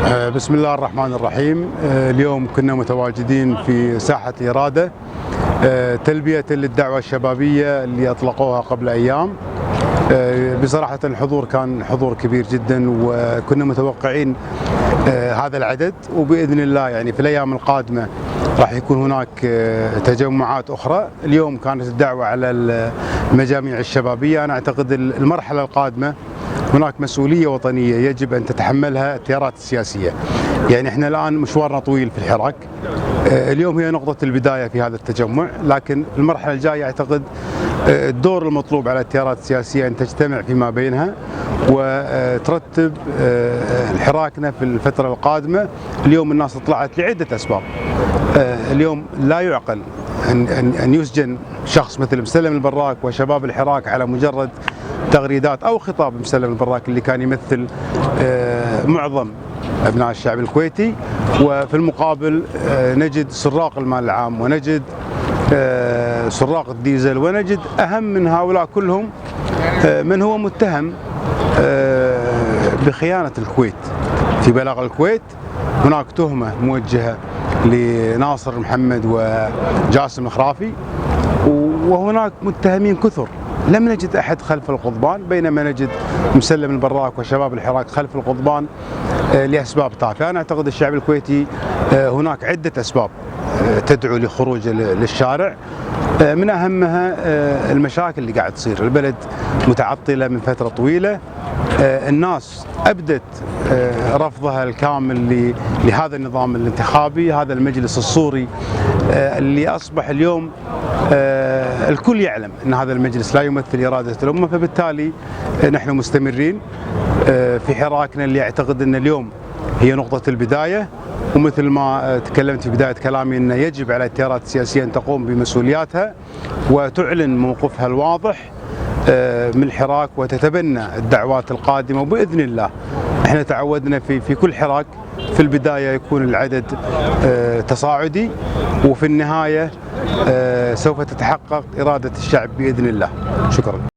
بسم الله الرحمن الرحيم. اليوم كنا متواجدين في ساحة الإرادة تلبية للدعوة الشبابية اللي أطلقوها قبل أيام. بصراحة الحضور كان حضور كبير جدا، وكنا متوقعين هذا العدد، وبإذن الله يعني في الأيام القادمة راح يكون هناك تجمعات أخرى. اليوم كانت الدعوة على المجاميع الشبابية. أنا أعتقد المرحلة القادمة هناك مسؤولية وطنية يجب أن تتحملها التيارات السياسية. يعني احنا الآن مشوارنا طويل في الحراك. اليوم هي نقطة البداية في هذا التجمع، لكن المرحلة الجاية أعتقد الدور المطلوب على التيارات السياسية أن تجتمع فيما بينها وترتب حراكنا في الفترة القادمة. اليوم الناس طلعت لعدة أسباب. اليوم لا يعقل أن يسجن شخص مثل مسلم البراك وشباب الحراك على مجرد تغريدات أو خطاب مسلم البراك اللي كان يمثل معظم أبناء الشعب الكويتي، وفي المقابل نجد سراق المال العام، ونجد سراق الديزل، ونجد أهم من هؤلاء كلهم من هو متهم بخيانة الكويت. في بلاغ الكويت هناك تهمة موجهة لناصر محمد وجاسم الخرافي، وهناك متهمين كثر. لم نجد أحد خلف القضبان، بينما نجد مسلم البراك وشباب الحراك خلف القضبان لأسباب تافهة. أنا أعتقد الشعب الكويتي هناك عدة أسباب تدعو لخروجه للشارع، من أهمها المشاكل اللي قاعد تصير. البلد متعطلة من فترة طويلة، الناس أبدت رفضها الكامل لهذا النظام الانتخابي، هذا المجلس الصوري اللي أصبح اليوم الكل يعلم أن هذا المجلس لا يمثل إرادة الأمة. فبالتالي نحن مستمرين في حراكنا اللي أعتقد أن اليوم هي نقطة البداية. ومثل ما تكلمت في بداية كلامي أن يجب على التيارات السياسية أن تقوم بمسؤولياتها وتعلن موقفها الواضح من الحراك وتتبنى الدعوات القادمة. وبإذن الله احنا تعودنا في كل حراك في البداية يكون العدد تصاعدي، وفي النهاية سوف تتحقق إرادة الشعب بإذن الله. شكرا.